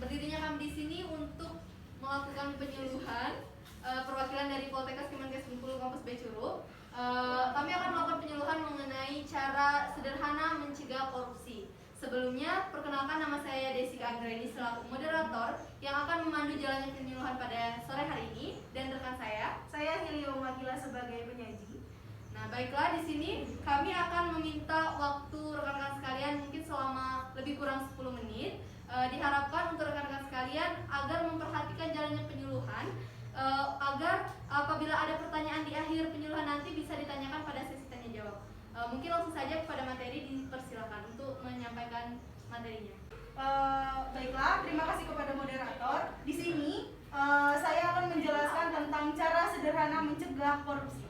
Berdirinya kami di sini untuk melakukan penyuluhan perwakilan dari Poltekkes Kemenkes Bengkulu Kampus B Curug. Kami akan melakukan penyuluhan mengenai cara sederhana mencegah korupsi. Sebelumnya, perkenalkan nama saya Desika Anggraini selaku moderator yang akan memandu jalannya penyuluhan pada sore hari ini, dan rekan saya Hilio Magila sebagai penyaji. Nah, baiklah, di sini kami akan meminta waktu rekan-rekan sekalian mungkin selama lebih kurang 10 menit. Diharapkan untuk rekan-rekan sekalian agar memperhatikan jalannya penyuluhan, agar apabila ada pertanyaan di akhir penyuluhan nanti bisa ditanyakan pada sesi tanya jawab. Mungkin langsung saja kepada materi, dipersilakan untuk menyampaikan materinya. Baiklah, terima kasih kepada moderator. Di sini saya akan menjelaskan tentang cara sederhana mencegah korupsi.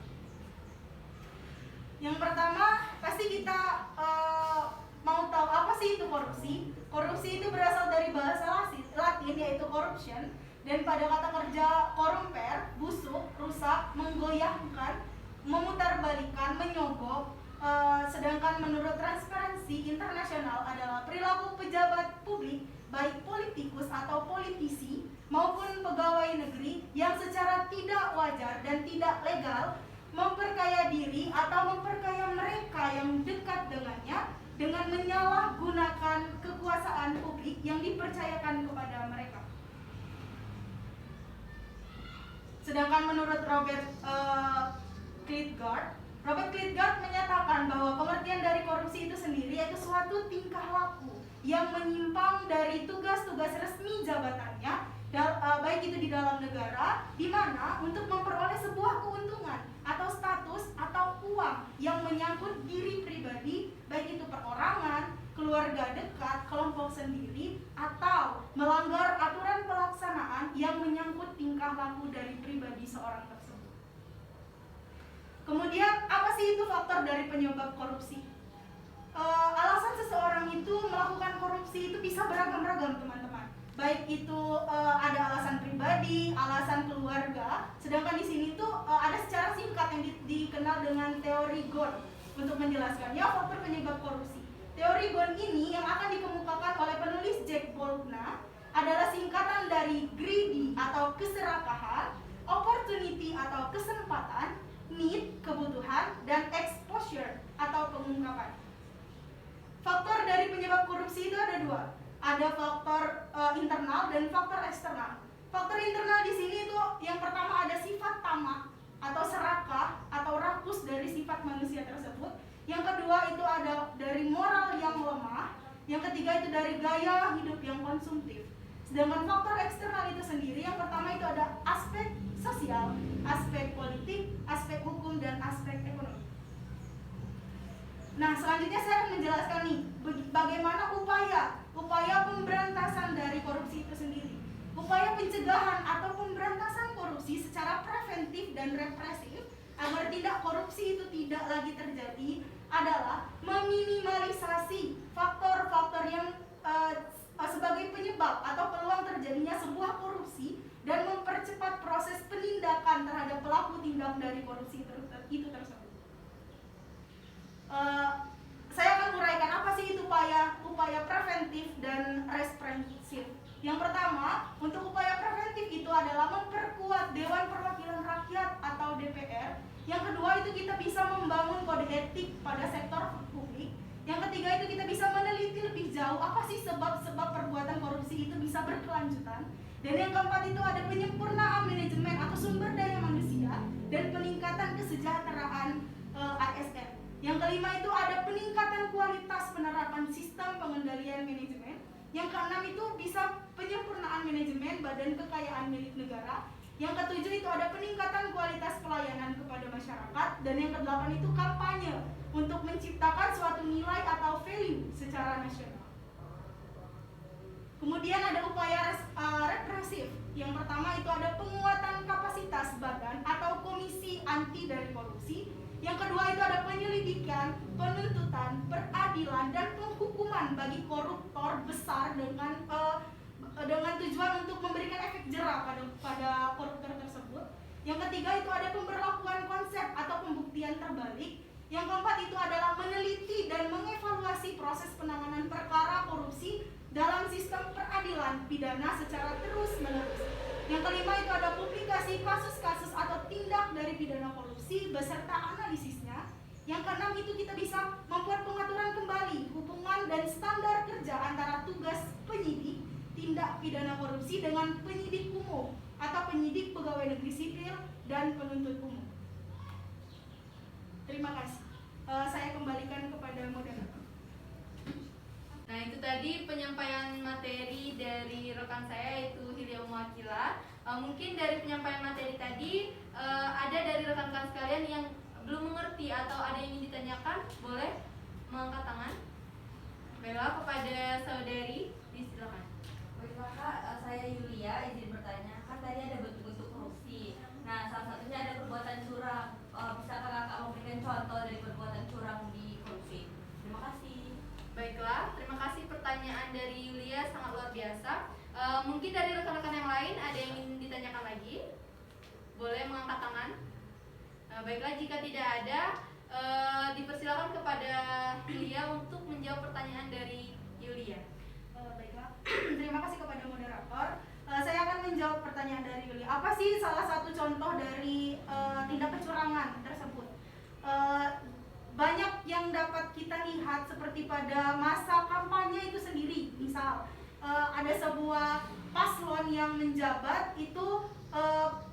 Yang pertama, pasti kita mau tahu apa sih itu korupsi. Korupsi itu berasal dari bahasa Latin yaitu corruption, dan pada kata kerja corrumper, busuk, rusak, menggoyahkan, memutarbalikkan, menyogok. Sedangkan menurut Transparency International adalah perilaku pejabat publik, baik politikus atau politisi maupun pegawai negeri yang secara tidak wajar dan tidak legal memperkaya diri atau memperkaya mereka yang dekat dengannya dengan menyalahgunakan kekuasaan publik yang dipercayakan kepada mereka. Sedangkan menurut Robert Klitgaard menyatakan bahwa pengertian dari korupsi itu sendiri yaitu suatu tingkah laku yang menyimpang dari tugas-tugas resmi jabatannya, baik itu di dalam negara, di mana untuk memperoleh sebuah keuntungan atau status atau uang yang menyangkut diri pribadi, baik itu perorangan, keluarga dekat, kelompok sendiri, atau melanggar aturan pelaksanaan yang menyangkut tingkah laku dari pribadi seorang tersebut. Kemudian, apa sih itu faktor dari penyebab korupsi? Alasan seseorang itu melakukan korupsi itu bisa beragam-ragam, teman-teman. Baik itu ada alasan pribadi, alasan keluarga. Sedangkan di sini tuh ada secara singkat yang dikenal dengan teori Ghosn untuk menjelaskannya faktor penyebab korupsi. Teori Ghosn ini yang akan dikemukakan oleh penulis Jack Boltna adalah singkatan dari greedy atau keserakahan, opportunity atau kesempatan, need kebutuhan, dan exposure atau pengungkapan. Faktor dari penyebab korupsi itu ada dua. Ada faktor internal dan faktor eksternal. Faktor internal di sini itu yang pertama ada sifat tamak atau serakah atau rakus dari sifat manusia tersebut. Yang kedua itu ada dari moral yang lemah. Yang ketiga itu dari gaya hidup yang konsumtif. Sedangkan faktor eksternal itu sendiri yang pertama itu ada aspek sosial, aspek politik, aspek hukum, dan aspek ekonomi. Nah, selanjutnya saya akan menjelaskan nih bagaimana upaya pemberantasan dari korupsi itu sendiri. Upaya pencegahan atau pemberantasan korupsi secara preventif dan represif agar tindak korupsi itu tidak lagi terjadi adalah meminimalisasi faktor-faktor yang sebagai penyebab atau peluang terjadinya sebuah korupsi dan mempercepat proses penindakan terhadap pelaku tindak dari korupsi itu tersebut. Saya akan uraikan apa sih itu upaya preventif dan represif. Yang pertama, untuk upaya preventif itu adalah memperkuat Dewan Perwakilan Rakyat atau DPR. Yang kedua itu kita bisa membangun kode etik pada sektor publik. Yang ketiga itu kita bisa meneliti lebih jauh apa sih sebab-sebab perbuatan korupsi itu bisa berkelanjutan. Dan yang keempat itu ada penyempurnaan manajemen atau sumber daya manusia dan peningkatan kesejahteraan ASN. Yang kelima itu ada peningkatan kualitas penerapan Yang keenam itu bisa penyempurnaan manajemen badan kekayaan milik negara. Yang ketujuh itu ada peningkatan kualitas pelayanan kepada masyarakat. Dan yang kedelapan itu kampanye untuk menciptakan suatu nilai atau value secara nasional. Kemudian ada upaya represif. Yang pertama itu ada penguatan kapasitas badan atau komisi anti dari korupsi. Yang kedua itu ada penyelidikan, penuntutan, peradilan, dan penghukuman bagi koruptor besar dengan tujuan untuk memberikan efek jera pada koruptor tersebut. Yang ketiga itu ada pemberlakuan konsep atau pembuktian terbalik. Yang keempat itu adalah meneliti dan mengevaluasi proses penanganan perkara korupsi dalam sistem peradilan pidana secara terus-menerus. Yang kelima itu ada publikasi kasus-kasus atau tindak dari pidana korupsi beserta analisisnya. Yang keenam itu kita bisa membuat pengaturan kembali hubungan dan standar kerja antara tugas penyidik tindak pidana korupsi dengan penyidik umum atau penyidik pegawai negeri sipil dan penuntut umum. Terima kasih. Saya kembalikan kepada moderator. Nah, itu tadi penyampaian materi dari rekan saya, yaitu Hilya Mewakila. Mungkin dari penyampaian materi tadi ada dari rekan-rekan sekalian yang belum mengerti atau ada yang ingin ditanyakan, boleh mengangkat tangan. Baiklah, kepada saudari, disilakan. Baiklah Kak, saya Yulia, izin bertanya. Kan tadi ada bentuk-bentuk korupsi. Nah, salah satunya ada perbuatan curang. Bisakah Kakak memberikan contoh dari perbuatan curang di korupsi? Terima kasih. Baiklah, terima kasih pertanyaan dari Yulia, sangat luar biasa. Mungkin dari rekan-rekan yang lain ada yang ingin ditanyakan lagi? Boleh mengangkat tangan. Baiklah, jika tidak ada, dipersilakan kepada Yulia untuk menjawab pertanyaan dari Yulia. Baiklah, terima kasih kepada moderator. Saya akan menjawab pertanyaan dari Yulia. Apa sih salah satu contoh dari tindak kecurangan tersebut? Banyak yang dapat kita lihat seperti pada masa kampanye itu sendiri. Misal ada sebuah paslon yang menjabat itu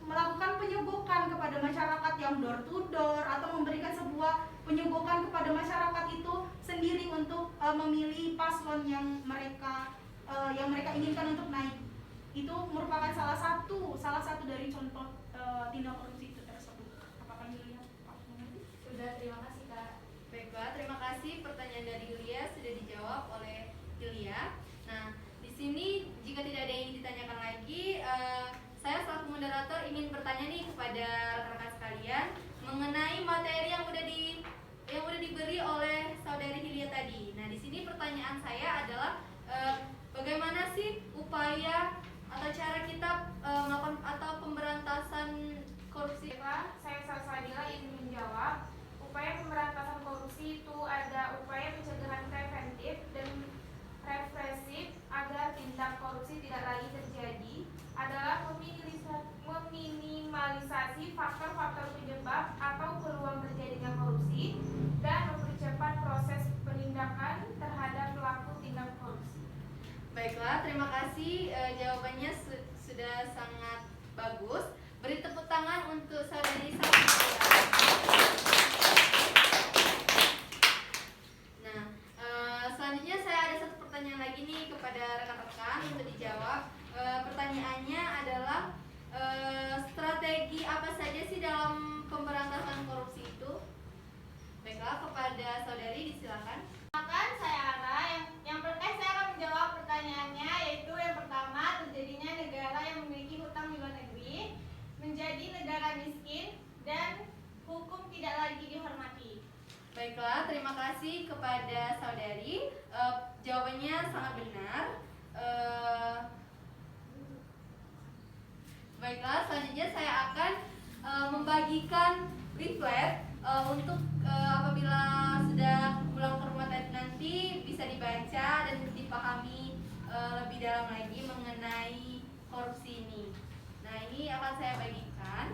melakukan penyogokan kepada masyarakat yang door to door atau memberikan sebuah penyogokan kepada masyarakat itu sendiri untuk memilih paslon yang mereka inginkan untuk naik. Itu merupakan salah satu dari contoh tindak korupsi itu tersebut. Apakah Yulia mengerti? Sudah, terima kasih Kak. Baiklah, terima kasih pertanyaan dari Yulia sudah dijawab oleh Yulia. Nah, di sini jika tidak ada yang ditanyakan lagi, saya selaku moderator ingin bertanya nih kepada rekan-rekan sekalian mengenai materi yang udah diberi oleh saudari Hilya tadi. Nah, di sini pertanyaan saya adalah bagaimana sih upaya atau cara kita melakukan atau pemberantasan korupsi? Saya Salsadila ingin menjawab. Upaya pemberantasan korupsi itu ada upaya pencegahan preventif dan represif agar tindak korupsi tidak lagi terjadi, adalah meminimalisasi faktor-faktor penyebab atau peluang terjadinya korupsi dan mempercepat proses penindakan terhadap pelaku tindak korupsi. Baiklah, terima kasih, jawabannya sudah sangat bagus. Beri tepuk tangan untuk saudari Salsadila. Nah, selanjutnya saya ada satu pertanyaan lagi nih kepada rekan-rekan untuk dijawab. Pertanyaannya adalah strategi apa saja sih dalam pemberantasan korupsi itu? Baiklah, kepada saudari disilakan. Saya Ara, saya akan menjawab pertanyaannya, yaitu yang pertama, terjadinya negara yang memiliki hutang di luar negeri menjadi negara miskin dan hukum tidak lagi dihormati. Baiklah, terima kasih kepada saudari. Jawabannya sangat benar. Baiklah, selanjutnya saya akan membagikan leaflet untuk apabila sudah pulang ke rumah nanti bisa dibaca dan dipahami lebih dalam lagi mengenai korupsi ini. Nah, ini akan saya bagikan.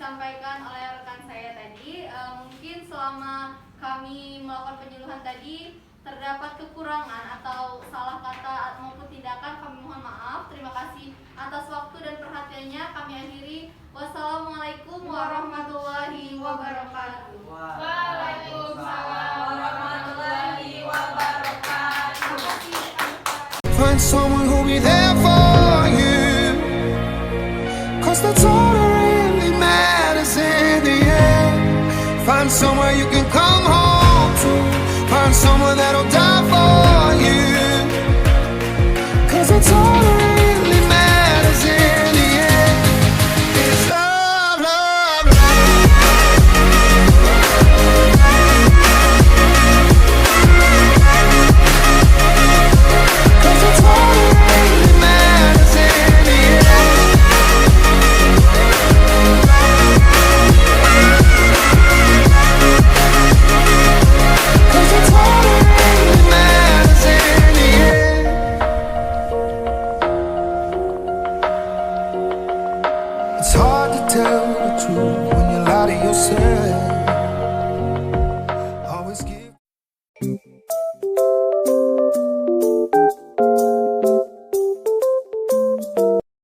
disampaikan oleh rekan saya tadi, mungkin selama kami melakukan penyuluhan tadi terdapat kekurangan atau salah kata maupun tindakan, kami mohon maaf. Terima kasih atas waktu dan perhatiannya. Kami akhiri. Wassalamualaikum warahmatullahi wabarakatuh. Waalaikumsalam warahmatullahi wabarakatuh. Find someone who'll be there for you, 'cause that's all that really matters in the end. Find somewhere you can